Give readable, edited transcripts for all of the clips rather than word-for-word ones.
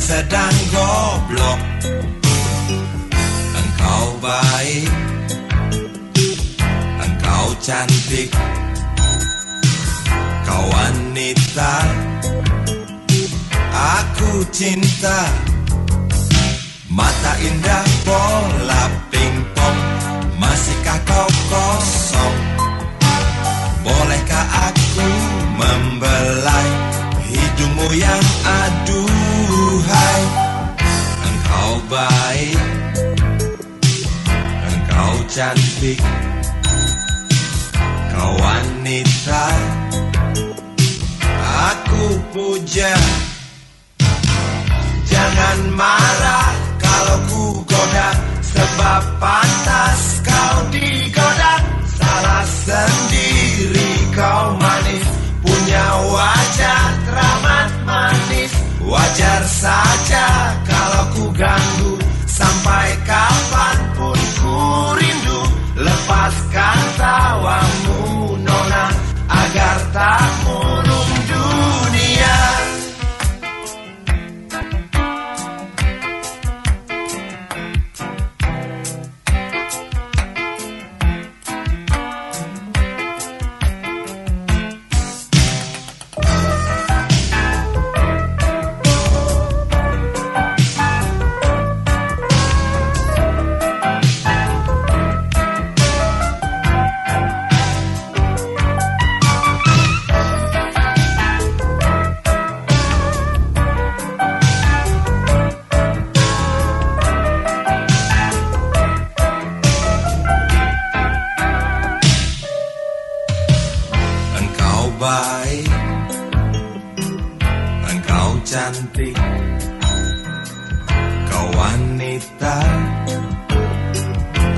sedang goblok. Engkau baik, engkau cantik, kau wanita aku cinta. Mata indah bola pingpong, masihkah kau kosong? Bolehkah aku membelai hidungmu yang aduhai? Engkau baik, engkau cantik, kau wanita aku puja. Jangan marah kalau ku goda, sebab pantas kau digoda. Salah sendiri kau manis, punya wajah teramat manis. Wajar saja kalau ku ganggu, sampai kapanpun ku rindu. Lepaskan tawamu nona, agar tak murung dunia. Baik, engkau cantik, kau wanita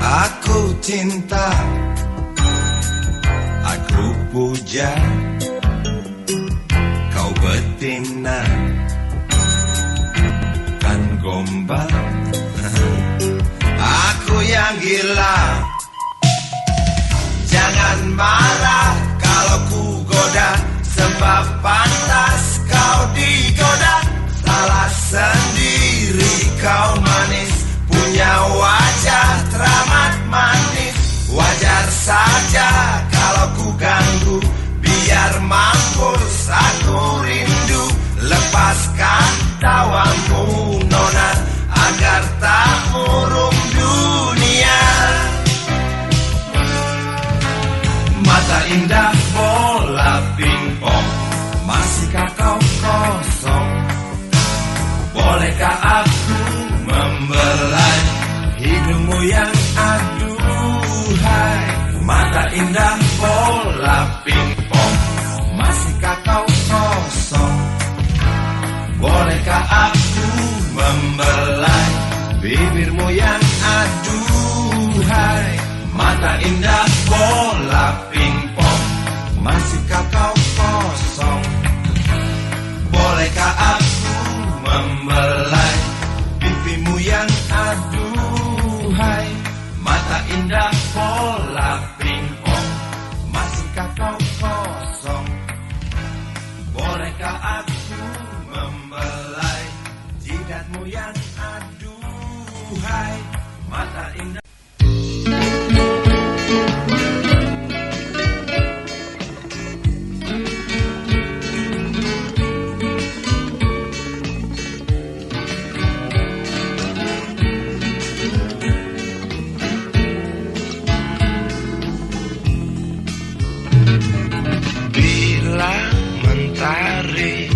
aku cinta. Aku puja kau betina, kan gombal aku yang gila. Jangan marah kalau ku goda, sebab pantas kau digoda. Salah sendiri kau manis, punya wajah teramat manis. Wajar saja kalau ku ganggu, biar mampus aku rindu. Lepaskan tawamu nona, agar tak murung dunia. Mata indah bola pingpong, masihkah kau kosong? Bolehkah aku membelai hidungmu yang aduhai? Mata indah bola pingpong, masihkah kau kosong? Bolehkah aku membelai bibirmu yang aduhai? Mata indah bola pingpong, masihkah kau kosong? Bolehkah aku membelai pipimu yang aduhai? Mata indah bola pingpong, masihkah kau kosong? Bolehkah aku membelai jidatmu yang aduhai? Mata indah. Mentari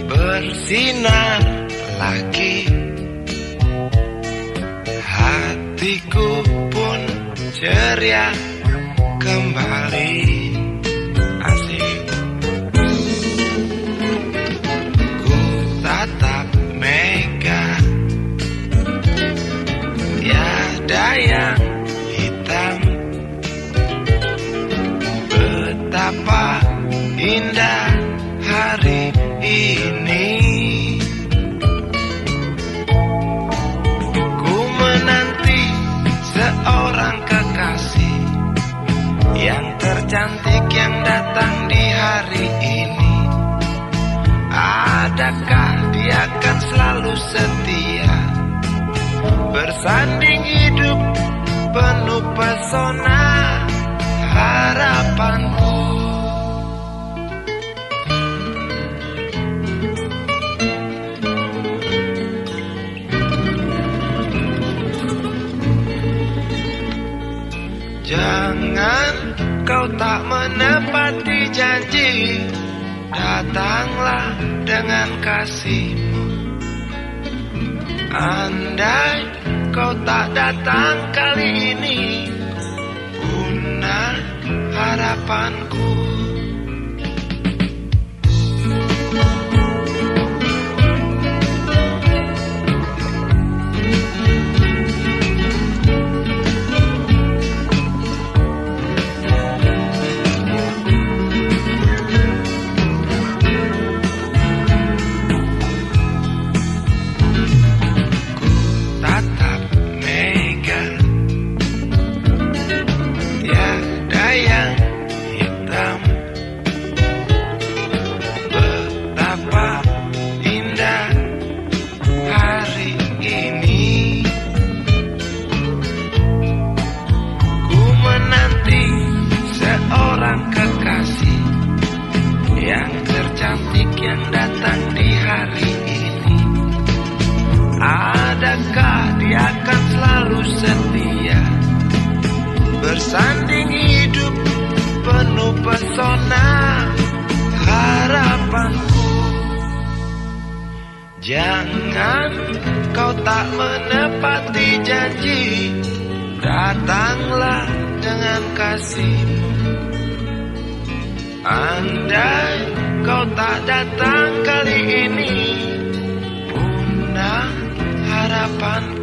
bersinar lagi, hatiku pun ceria kembali. Asik. Ku tatap mega, tiada yang hitam. Betapa indah hari ini, ku menanti seorang kekasih yang tercantik yang datang di hari ini. Adakah Jangan kau tak menepati janji, datanglah dengan kasihmu. Andai kau tak datang kali ini, punah harapanku. Adakah dia akan selalu setia, bersanding hidup penuh pesona harapanku. Jangan kau tak menepati janji, datanglah dengan kasihmu. Andai kau tak datang kali ini, punah harapanku.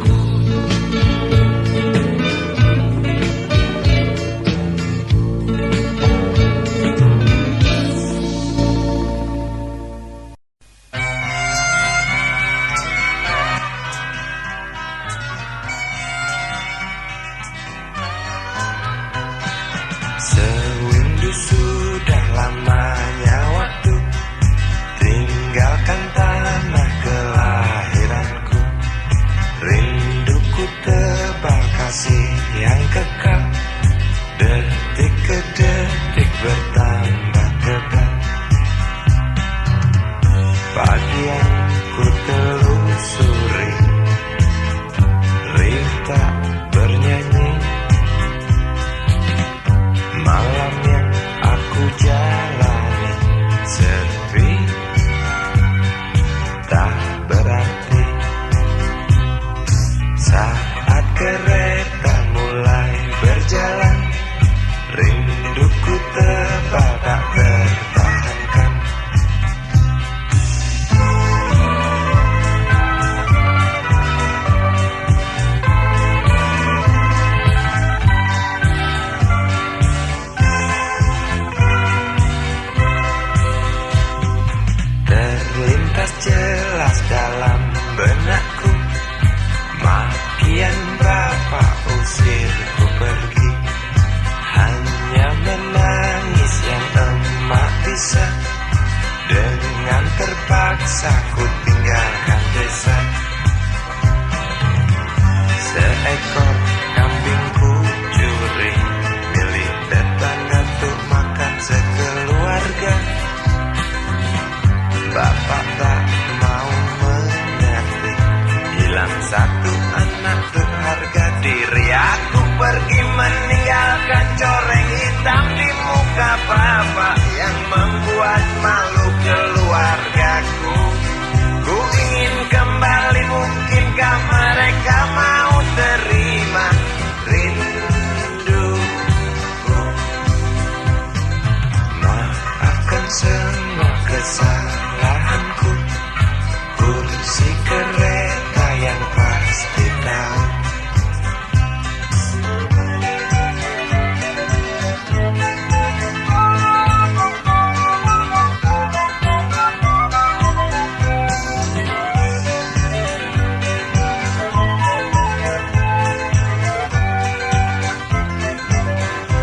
Sewindu sudah lamanya waktu tinggalkan tanah kelahiranku. Rinduku tebal kasih yang kekal, detik ke detik bertambah tebal. Pagi yang ku telusuri, rita bernyanyi. Malam yang aku jalani sepi, tak berarti. Saat kereta mulai berjalan, rinduku tebal tak tertahankan. Terlintas jelas dalam benakku, makian bapak usirku pergi. Hanya menangis yang emak bisa, dengan terpaksa ku tinggalkan desa. Seekor kambing ku curi milik tetangga untuk makan sekeluarga. Bapak tak mau mengerti, hilang satu anak tuh harga diri. Aku pergi meninggalkan coreng hitam di muka bapak yang membuat malu keluargaku. Ku ingin kembali, mungkinkah mereka mau terima rinduku. Maafkan semua kesalahanku, kursi kereta yang pasti tahu.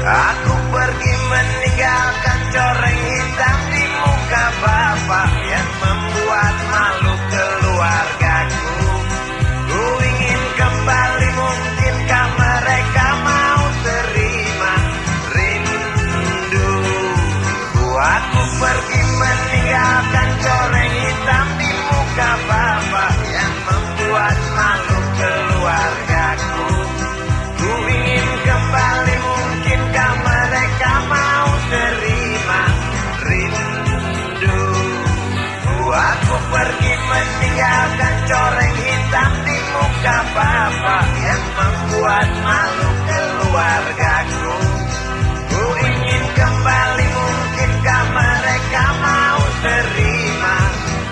Aku pergi meninggalkan coreng hitam di muka bapak yang membuat malu keluargaku. Ku ingin kembali, mungkinkah mereka mau terima rinduku. Aku pergi meninggalkan coreng hitam di muka bapak yang membuat malu keluargaku. Ku ingin kembali, mungkin membuat malu keluargaku. Ku ingin kembali, mungkinkah mereka mau terima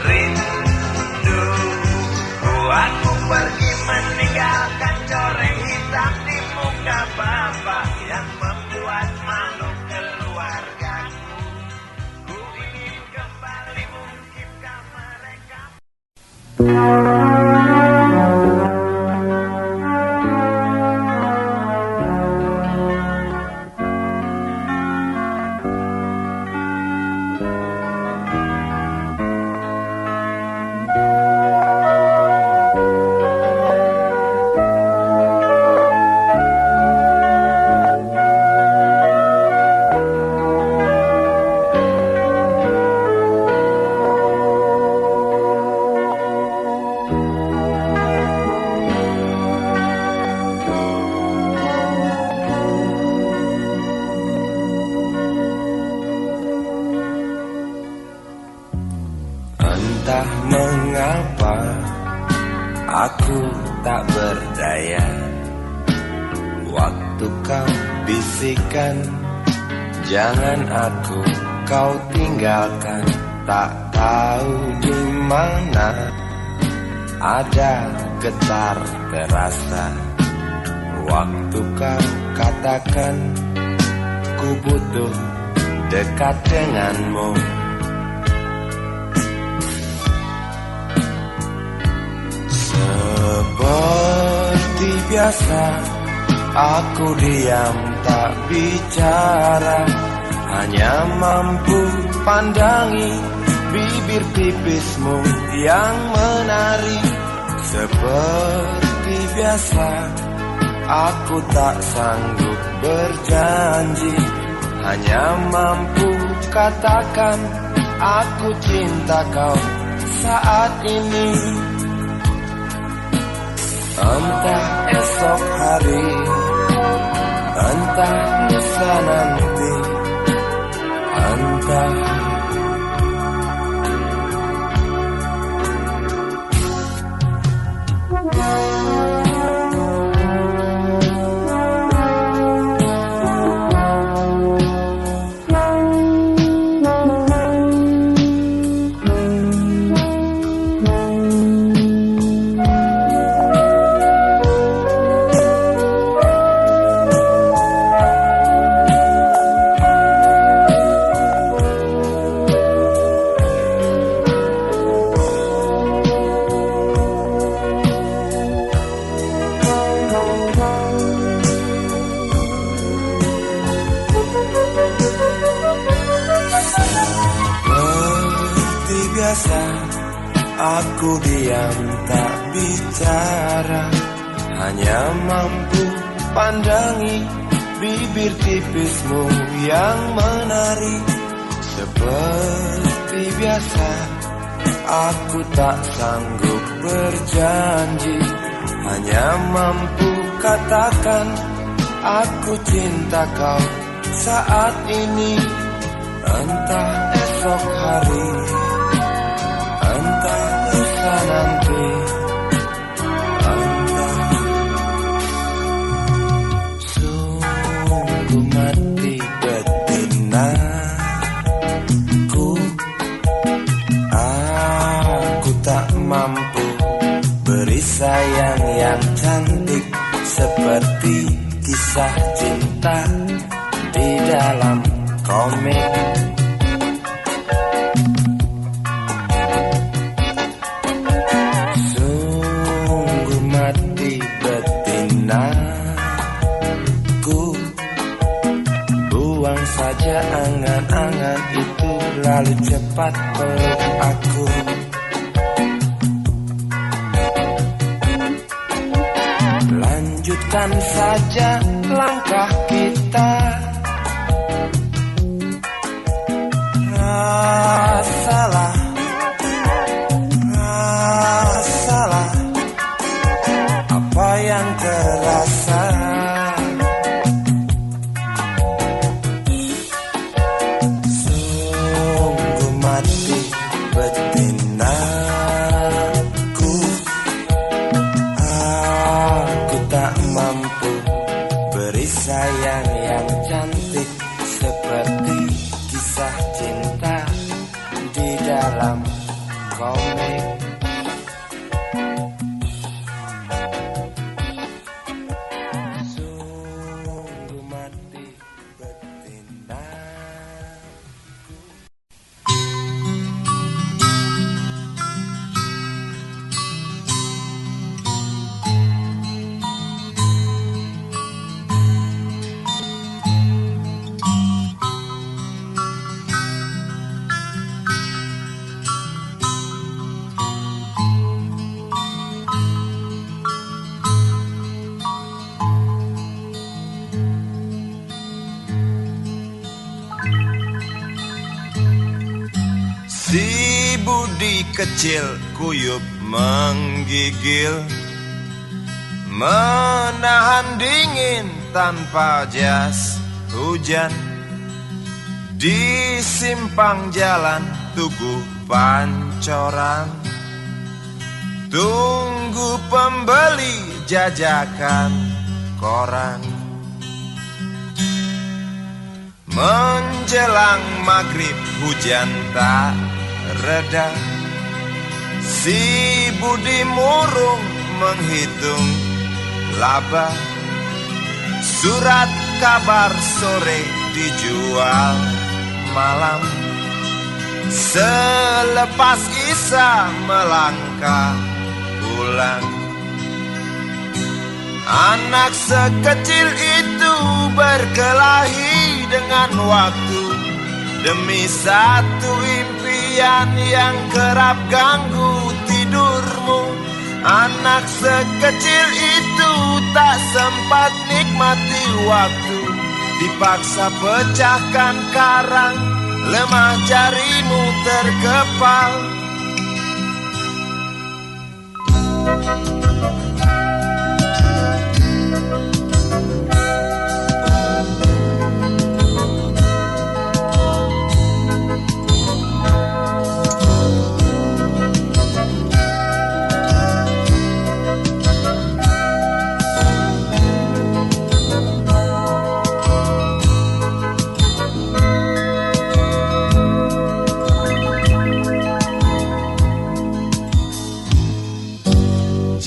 rinduku? Aku pergi meninggalkan coreng hitam di muka bapak yang membuat malu keluargaku. Ku ingin kembali, mungkinkah mereka. Entah mengapa aku tak berdaya. Waktu kau bisikan jangan aku kau tinggalkan, tak tahu di mana ada getar terasa. Waktu kau katakan ku butuh dekat denganmu. Seperti biasa aku diam tak bicara, hanya mampu pandangi bibir tipismu yang menari. Seperti biasa aku tak sanggup berjanji, hanya mampu katakan aku cinta kau saat ini. Entah esok hari, entah lusa nanti, entah biasa aku diam tak bicara, hanya mampu pandangi bibir tipismu yang menari. Seperti biasa aku tak sanggup berjanji, hanya mampu katakan aku cinta kau saat ini. Entah esok hari, entah lusa nanti, entah. Sungguh mati betinaku, aku tak mampu beri sayang yang cantik seperti kisah cinta di dalam komik. Sungguh mati betinaku, buang saja angan-angan itu, lalu cepat peluk aku. Lanjutkan saja langkah kita, rasalah apa yang terasa. Sungguh mati betinaku, aku tak mampu beri sayang yang cantik seperti kisah cinta di dalam komik. Sungguh mati betina. Si Budi kecil kuyup menggigil, menahan dingin tanpa jas hujan. Di simpang jalan Tugu Pancoran, tunggu pembeli jajakan koran. Menjelang maghrib hujan tak reda, si Budi murung menghitung laba. Surat kabar sore dijual malam. Selepas Isya melangkah pulang. Anak sekecil itu berkelahi dengan waktu demi satu impian yang kerap ganggu tidurmu. Anak sekecil itu tak sempat nikmati waktu, dipaksa pecahkan karang, lemah jarimu terkepal.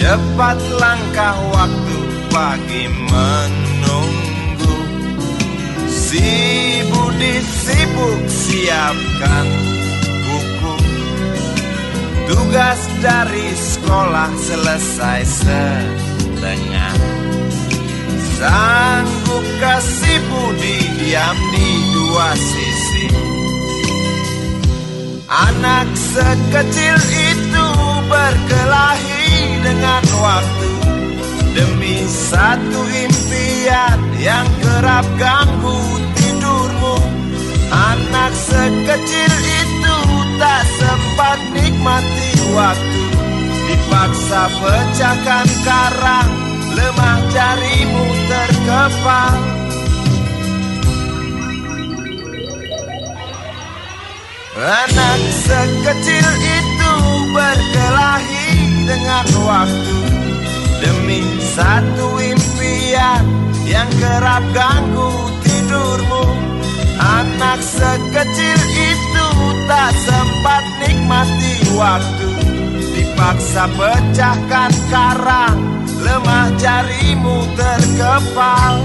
Cepat langkah waktu pagi menunggu, si Budi sibuk siapkan buku. Tugas dari sekolah selesai setengah. Sanggupkah si Budi diam di dua sisi? Anak sekecil itu berkelahi dengan waktu demi satu impian yang kerap ganggu tidurmu. Anak sekecil itu tak sempat nikmati waktu, dipaksa pecahkan karang, lemah jarimu terkepal. Anak sekecil itu berkelahi dengan waktu demi satu impian yang kerap ganggu tidurmu. Anak sekecil itu tak sempat nikmati waktu, dipaksa pecahkan karang, lemah jarimu terkepal.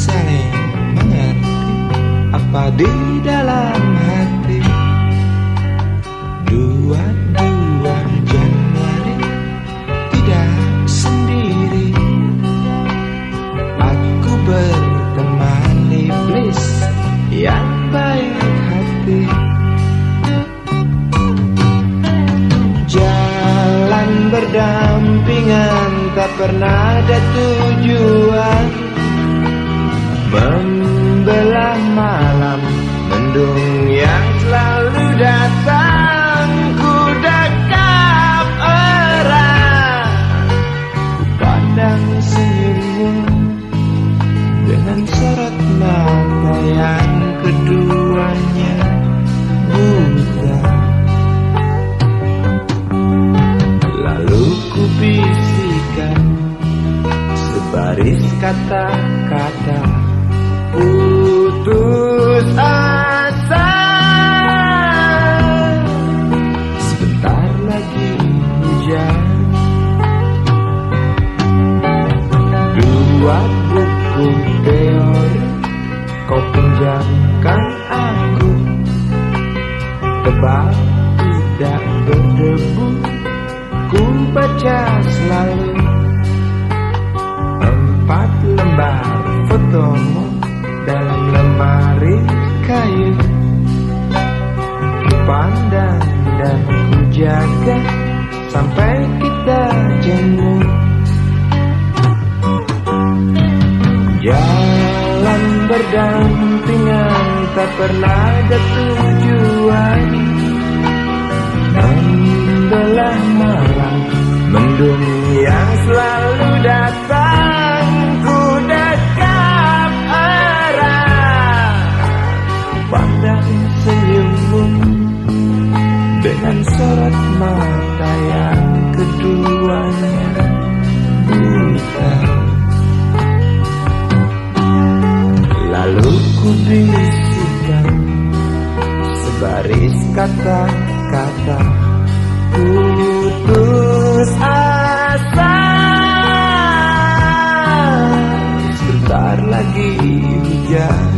saling mengerti apa di dalam hati. 22 Januari tidak sendiri, aku berteman iblis yang baik hati. Jalan berdampingan tak pernah ada tujuan, membelah malam mendung yang selalu datang. Ku dekap erat, ku pandang senyummu dengan sorot mata yang keduanya buta. Lalu ku bisikan sebaris kata-kata putus asa. Sebentar lagi hujan. 2 buku teori kau pinjamkan aku, tebal tidak berdebu, ku baca selalu. 4 lembar fotomu dalam lemari kayu, ku pandang dan ku jaga sampai kita jemu. Jalan berdampingan tak pernah ada tujuan, membelah malam mendung yang selalu datang. Ku dekap erat, pandang senyummu dengan sorot mata yang keduanya buta. Lalu ku bisikan sebaris kata-kata putus asa. Sebentar lagi hujan.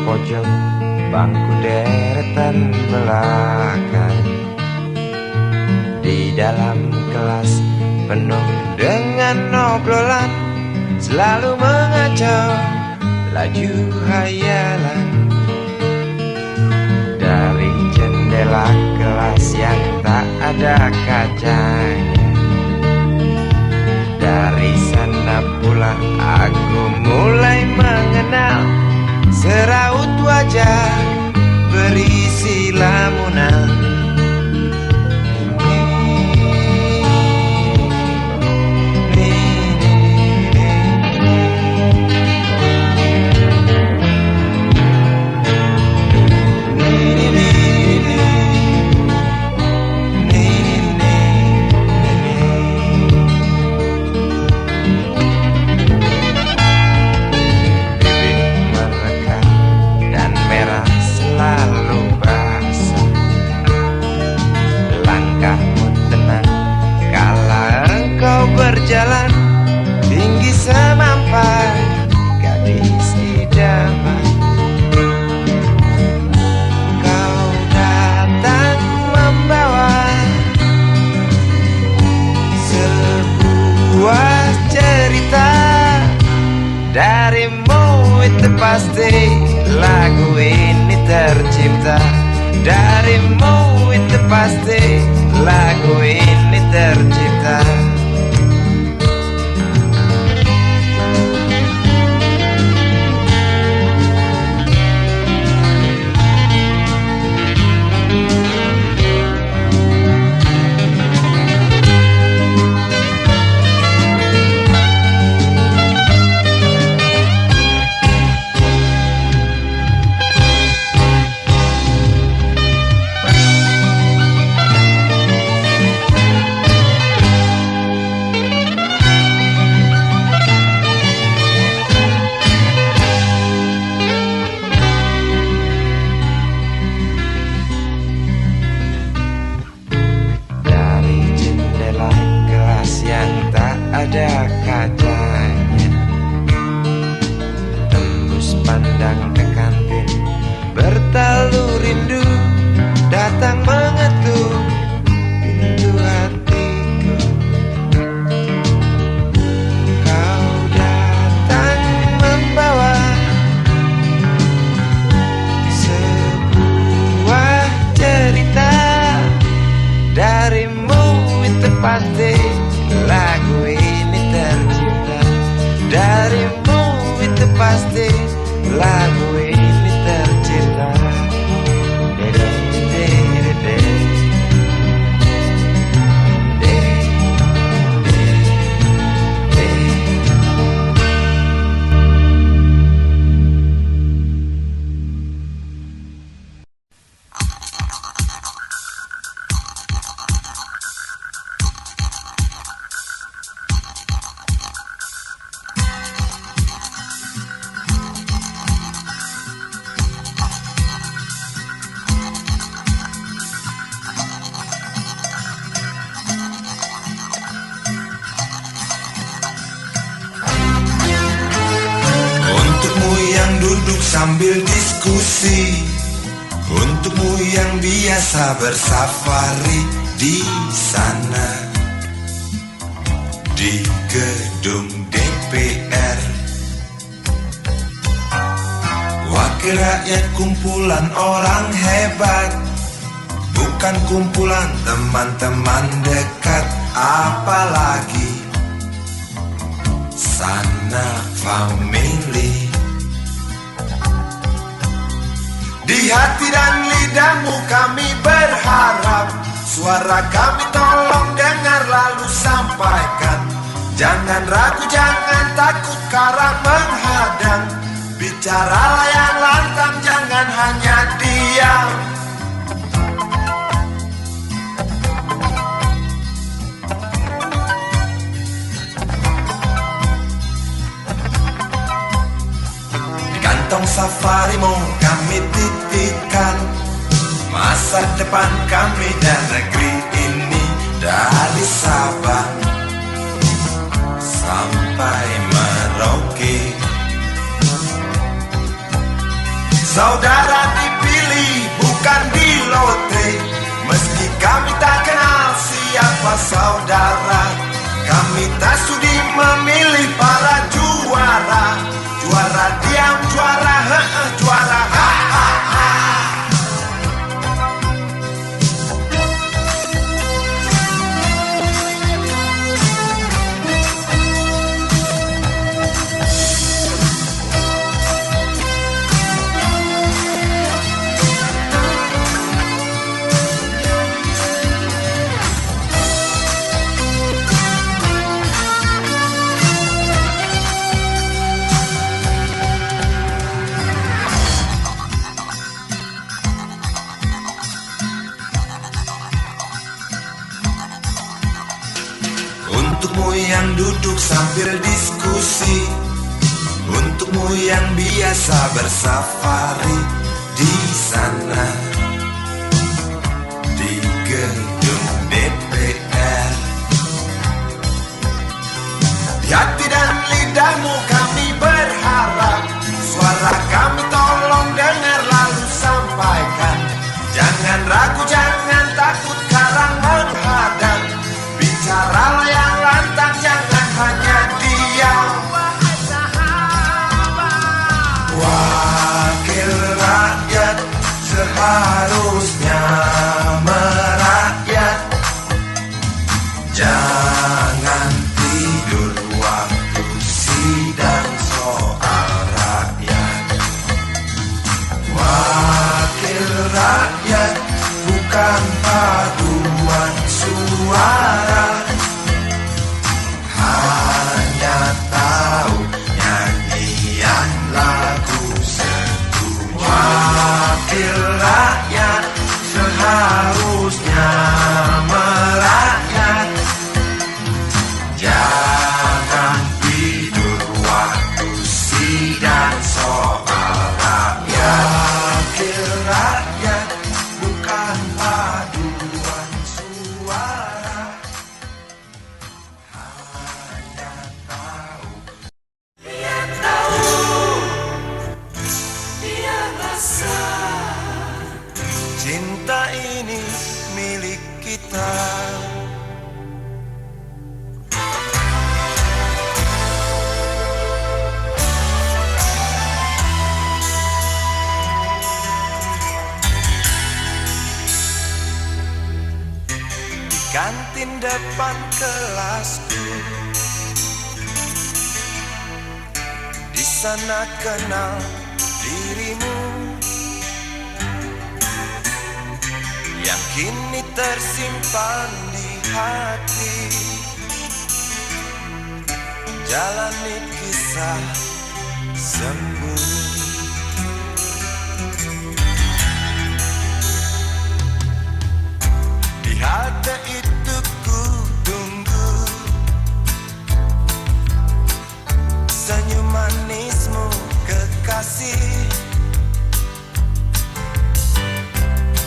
Pojok bangku deretan belakang, di dalam kelas penuh dengan obrolan, selalu mengacau laju hayalan. Dari jendela kelas yang tak ada kacanya, dari sana pula aku mulai mengenal seraut wajah berisi lamunan. pasti lagu ini tercipta darimu, itu pasti lagu ini tercipta. Ada kacanya, tembus pandang ke kantin, bertalu rindu datang mengetuk pintu hatiku. Kau datang membawa sebuah cerita darimu, itu pasti lagu ini tercipta darimu, itu pasti lagu ini tercipta. Sambil diskusi, untukmu yang biasa bersafari di sana, di gedung DPR. Wakil rakyat kumpulan orang hebat, bukan kumpulan teman-teman dekat, apalagi sanak family. Di hati dan lidahmu kami berharap, suara kami tolong dengar lalu sampaikan. Jangan ragu, jangan takut karang menghadang, bicaralah yang lantang, jangan hanya diam. Di kantong safarimu kami titipkan masa depan kami dan negeri ini, dari Sabang sampai Merauke. Saudara dipilih bukan di lotre, meski kami tak kenal siapa saudara. Kami tak sudi memilih para juara, juara diam, juara juara untukmu yang duduk sambil diskusi, untukmu yang biasa bersafari di sana, di gedung DPR. Di hati dan lidahmu kami berharap, suara kami tolong dengar lalu sampaikan. Jangan ragu, jangan takut karang menghadang, bicaralah yang lantang, jangan hanya diam. kita. Di kantin depan kelasku, di sana kenal dirimu yang kini tersimpan di hati. Jalani kisah sembunyi. Di halte itu ku tunggu senyum manismu kekasih.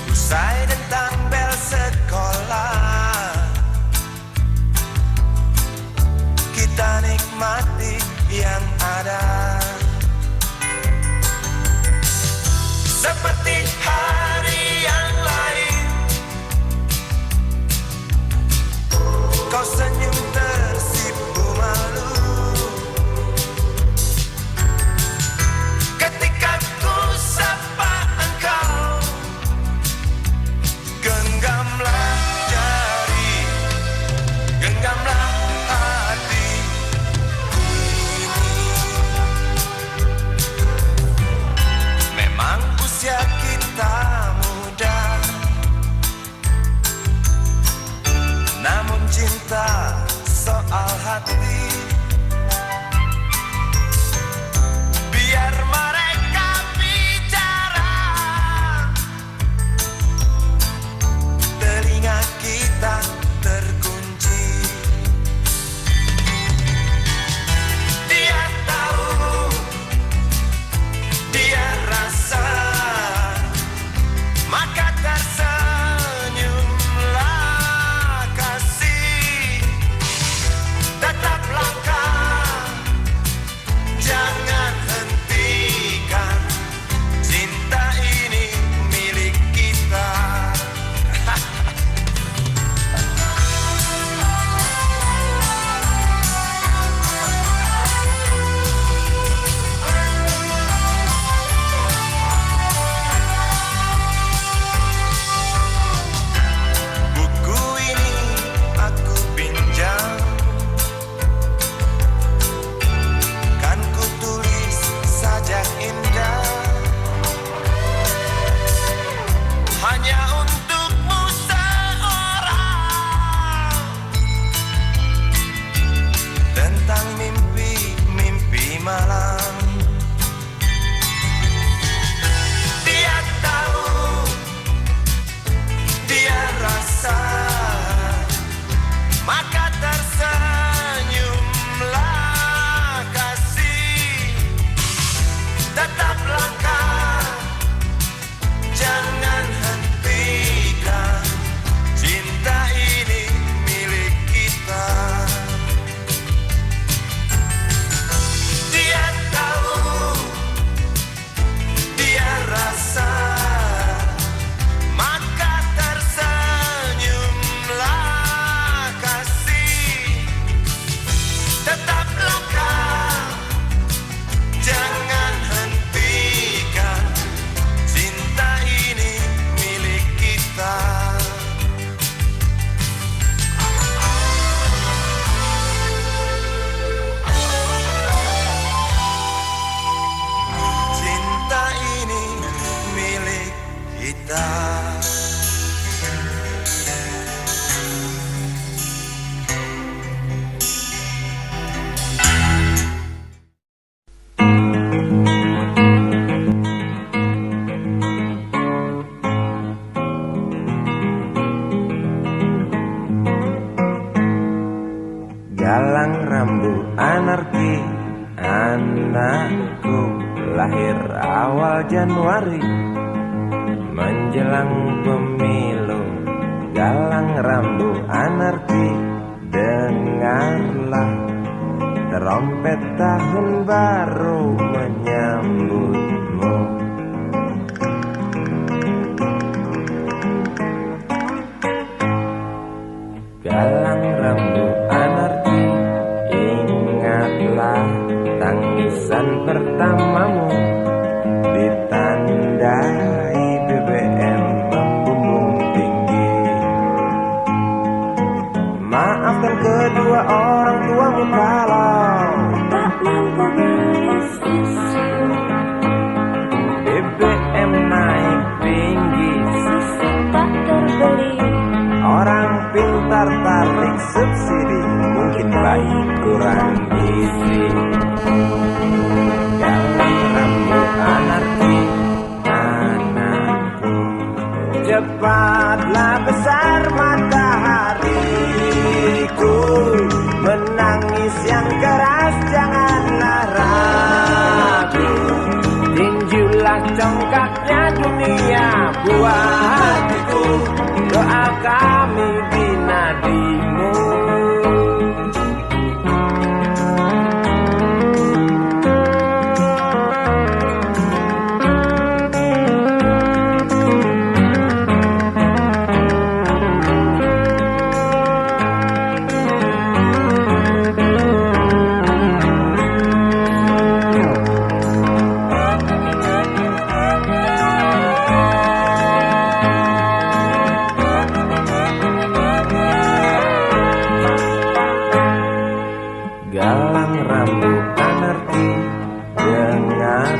Usai dentang bel sekolah, kita nikmati yang ada. Seperti hari yang lain, kau senyum tersipu malu ketika ku sapa engkau. Genggamlah jari, genggamlah hati ini. Memang usia kita muda, namun cinta soal hati. Biar mereka bicara, telinga kita terkunci. Dia tahu, dia rasa, maka tersenyumlah kasih. Tetap langkah, jangan hentikan, cinta ini milik kita. Buku ini aku pinjam, kan ku tulis sajak indah, hanya untukmu seorang, tentang mimpi-mimpi malam. Dia tahu, dia rasa, maka tersenyumlah kasih. Tetap langkah, jangan hentikan, cinta ini milik kita. Dia tahu, dia rasa, maka tersenyumlah kasih. Tetap langkah, jangan hentikan, cinta ini milik kita. Cinta ini milik kita. Galang rambut anarki, anakku lahir awal Januari menjelang pemilu. Galang rambut anarki, dengarlah trompet tahun baru menyambutmu. galang rambut anarki, ingatlah tangisan pertamamu, ditandai BBM membumbung tinggi. Maafkan kedua orang tuamu kalau tak mampu beli susu, BBM naik tinggi, susu tak terbeli. orang pintar tarik subsidi, mungkin baik kurang gizi. Galang rambut anarki, anakku, cepatlah besar matahariku, menangis yang keras janganlah ragu, tinjulah congkaknya dunia buah hatiku, doa kami di nadimu. Galang rambut anarki, dengarlah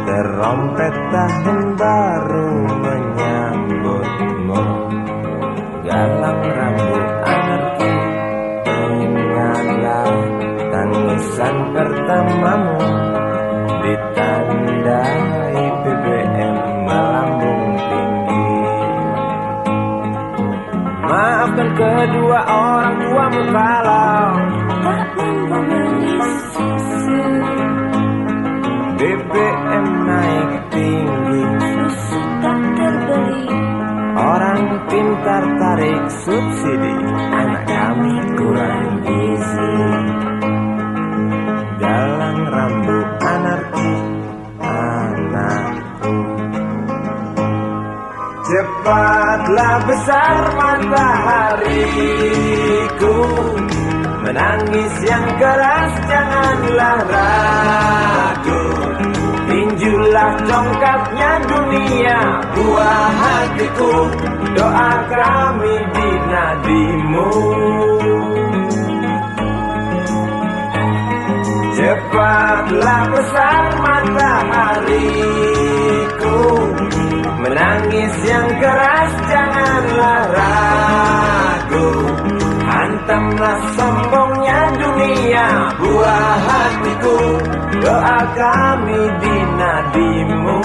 terompet tahun baru menyambutmu. Galang rambut anarki, ingatlah tangisan pertamamu, ditandai BBM melambung tinggi. Maafkan kedua orang tuamu kalau Tak mampu beli susu, BBM naik tinggi, susu tak terbeli. orang pintar tarik subsidi, anak kami kurang gizi. Galang rambut anarki, anakku, cepatlah besar matahariku, menangis yang keras janganlah ragu, tinjulah congkaknya dunia buah hatiku, doa kami di nadimu. Cepatlah besar matahariku, menangis yang keras janganlah ragu, hantamlah sombongnya dunia buah hatiku, doa kami di nadimu.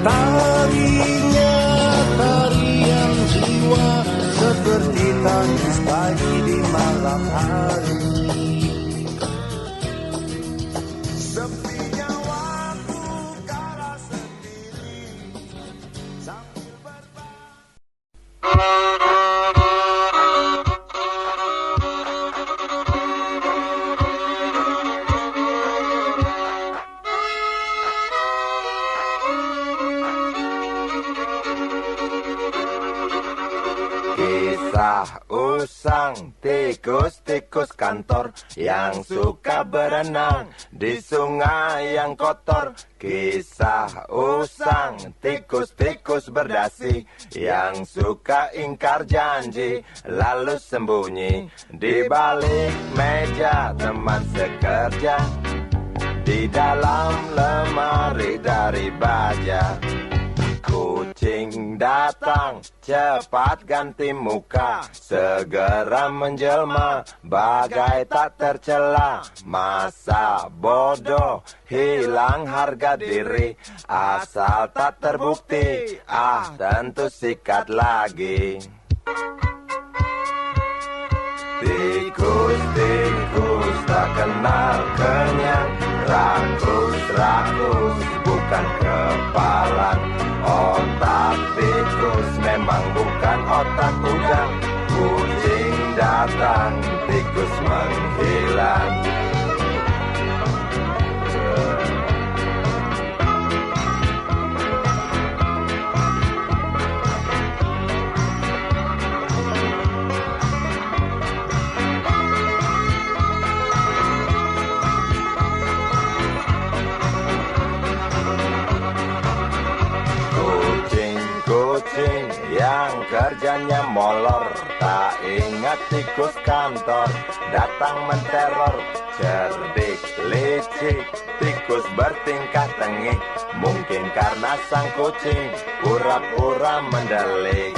Tarinya tarian jiwa seperti tangis pagi di malam hari. Sepinya waktu kala sendiri sambil Kisah usang tikus-tikus kantor yang suka berenang di sungai yang kotor. Kisah usang tikus-tikus berdasi yang suka ingkar janji lalu sembunyi di balik meja teman sekerja, di dalam lemari dari baja. Kucing datang, cepat ganti muka, segera menjelma, bagai tak tercela. Masa bodoh, hilang harga diri, asal tak terbukti, tentu sikat lagi. Tikus-tikus tak kenal kenyang, rakus-rakus bukan kepalang. Otak tikus memang bukan otak udang. Kucing datang, tikus menghilang. Kucing yang kerjanya molor, tak ingat tikus kantor, datang menteror. Cerdik, licik, tikus bertingkah tengik, mungkin karena sang kucing pura-pura mendelik.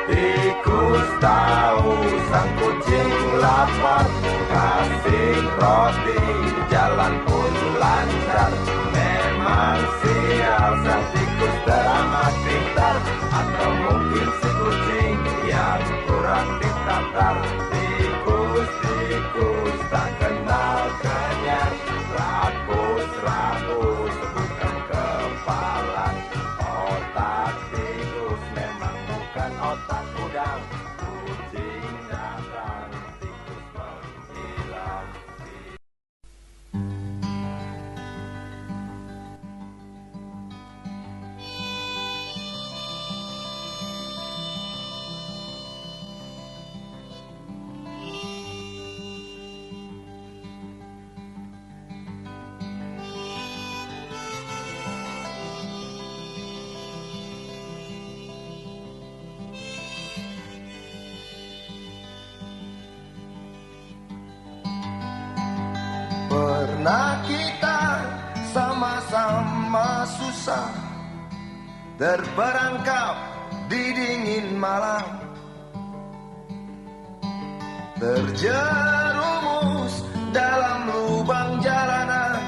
Tikus tahu sang kucing lapar, kasih roti, jalan pun lancar. Memang sial sang tikus teramat pintar, atau mungkin si kucing yang kurang ditatar. Tikus-tikus tak kenal kenyang, rakus-rakus bukan kepalang. Otak tikus memang bukan otak udang. Kucing datang, tikus menghilang. Pernah kita sama-sama susah, terperangkap di dingin malam, terjerumus dalam lubang jalanan,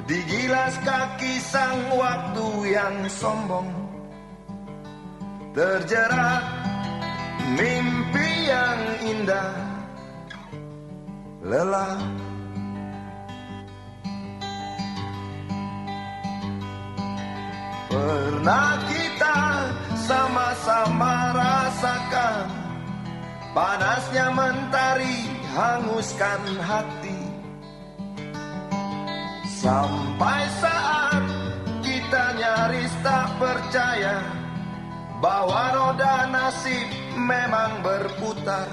digilas kaki sang waktu yang sombong, terjerat mimpi yang indah, lelah. Pernah kita sama-sama rasakan panasnya mentari hanguskan hati, sampai saat kita nyaris tak percaya bahwa roda nasib memang berputar.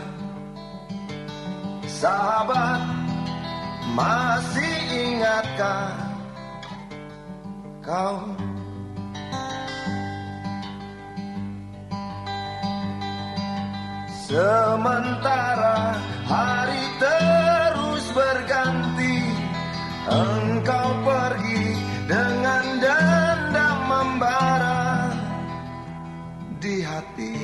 Sahabat, masih ingatkah kau? Sementara hari terus berganti, engkau pergi dengan dendam membara di hati.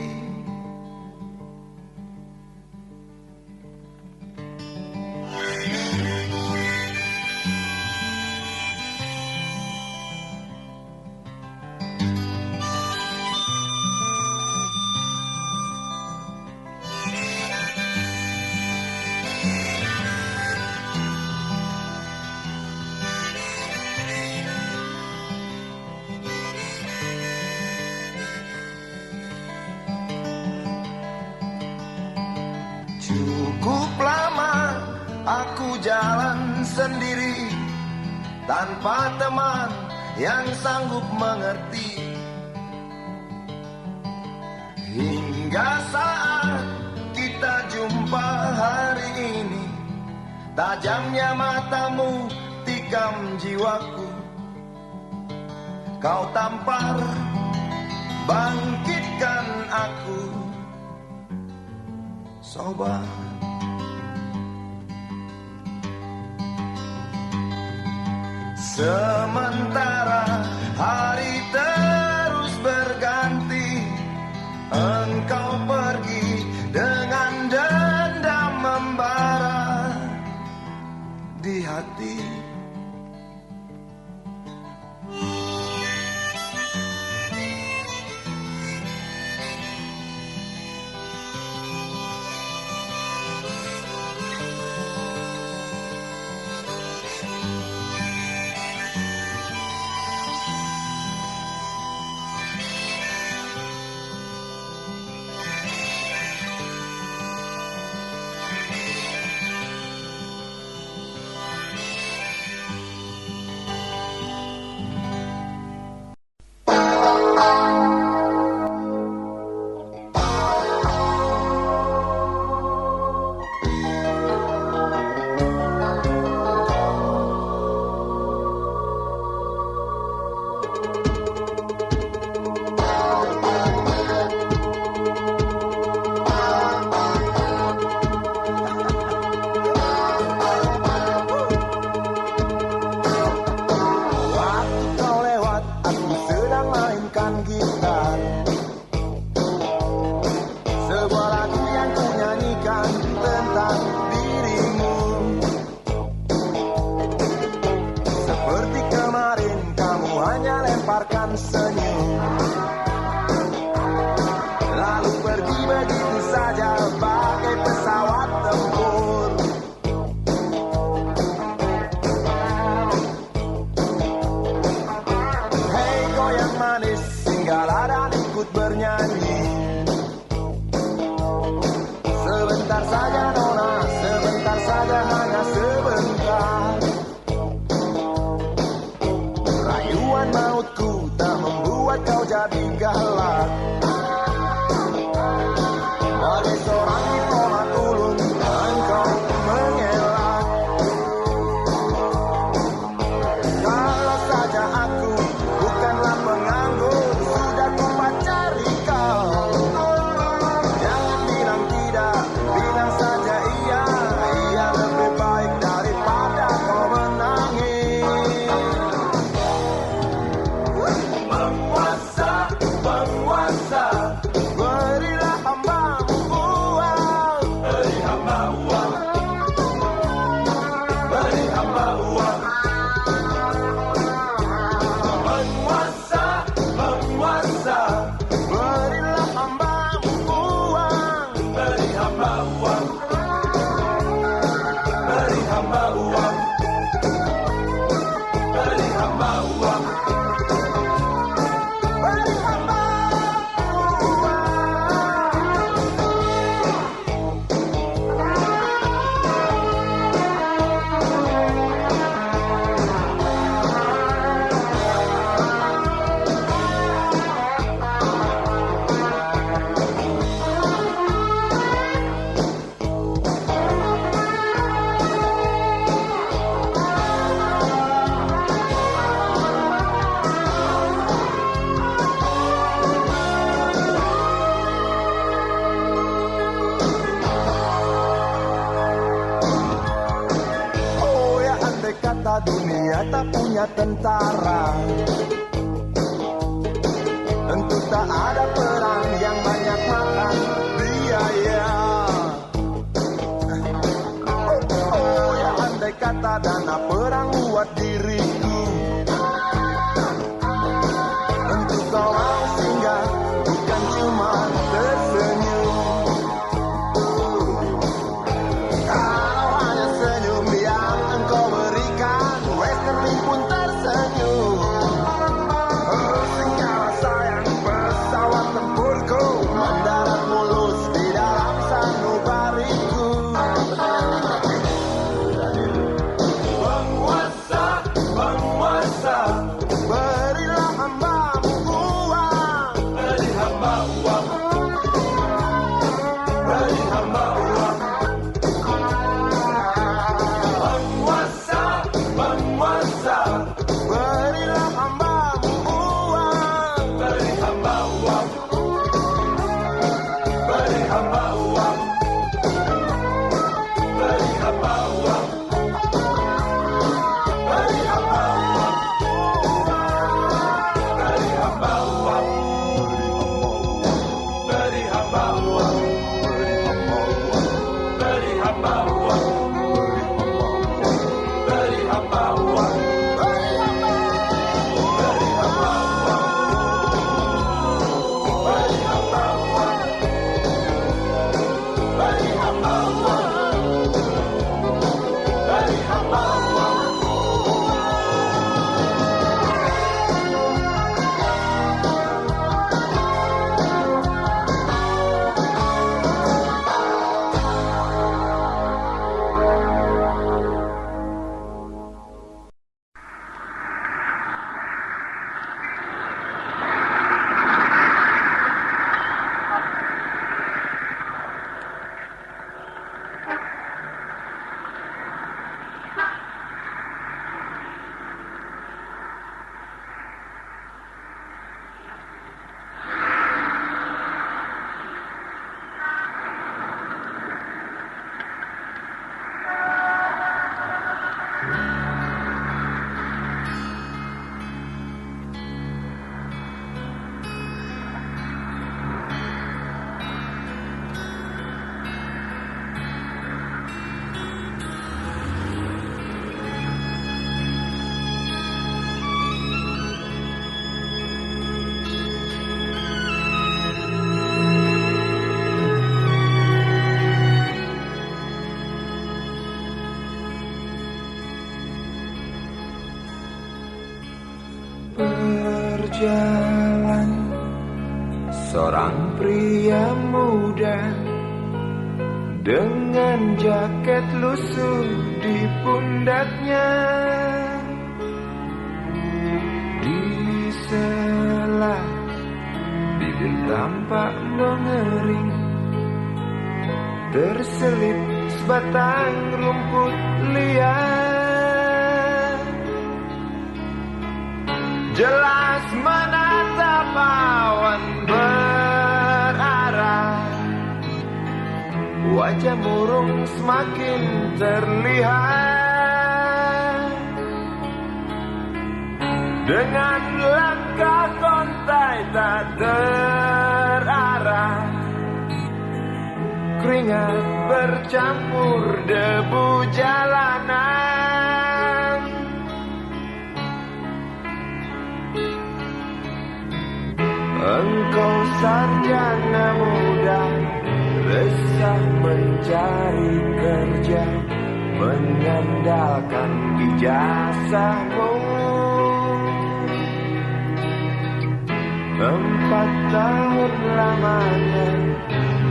jalan sendiri tanpa teman yang sanggup mengerti. Hingga saat kita jumpa hari ini, tajamnya matamu tikam jiwaku. Kau tampar, bangkitkan aku, sobat. Sementara hari terus berganti, engkau pergi dengan dendam membara di hati. Dunia tak punya tentara, tentu tak ada perang yang banyak makan biaya. Oh ya, andai kata dana perang buat diriku, tentu kau mau singgah, bukan cuma tersenyum. Kalau hanya senyum yang engkau berikan, Westerling pun tersenyum. Oh, senyawa sayang pesawat tempurku mendarat mulus di dalam sanubariku. Berilah hambamu uang, beri hamba uang, beri hamba uang, beri hamba uang, beri hamba uang, beri hamba uang, beri hamba uang, beri hamba uang, beri hamba uang. Berjalan seorang pria muda dengan jaket lusuh di pundaknya. Di sela bibir tampak mengering, terselip sebatang rumput liar. Jelas menatap awan berarah, wajah murung semakin terlihat. Dengan langkah kontai tak terarah, keringat bercampur debu jalanan. Engkau sarjana muda, resah mencari kerja, mengandalkan ijazahmu. 4 tahun lamanya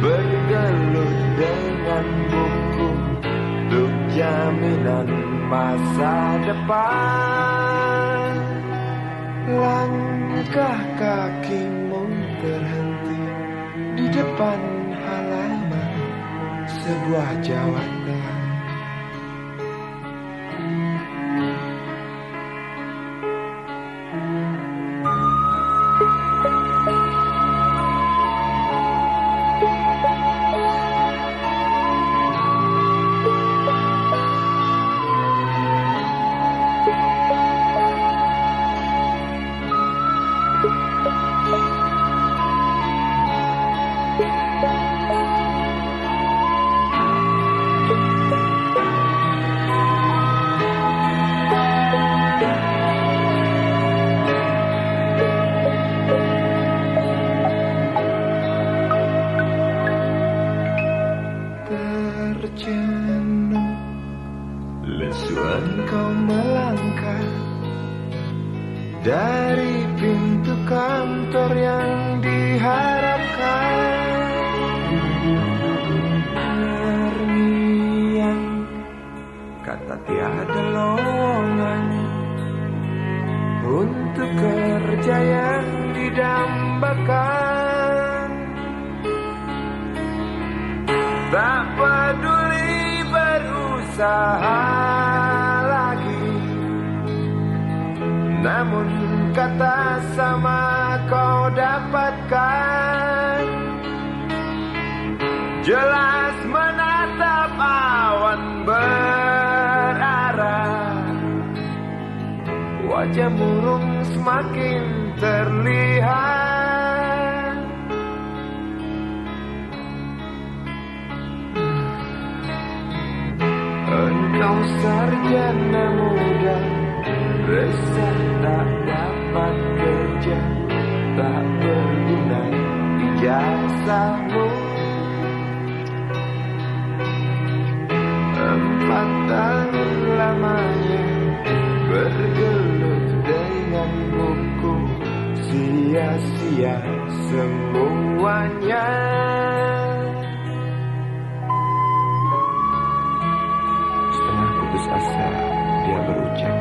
bergelut dengan buku untuk jaminan masa depan. Langkah kakimu terhenti di depan halaman sebuah jawatan. Terjenuh lesu engkau melangkah dari pintu kantor yang diharapkan. Terniang kata tiada lowongan untuk kerja yang didambakan. Tak peduli berusaha lagi, namun kata sama kau dapatkan. Jelas menatap awan berarah, wajah murung semakin terlihat. Engkau sarjana muda, resah tak dapat kerja, tak berguna ijazahmu. 4 tahun lamanya bergelut dengan buku, sia-sia semuanya. Setengah putus asa dia berucap,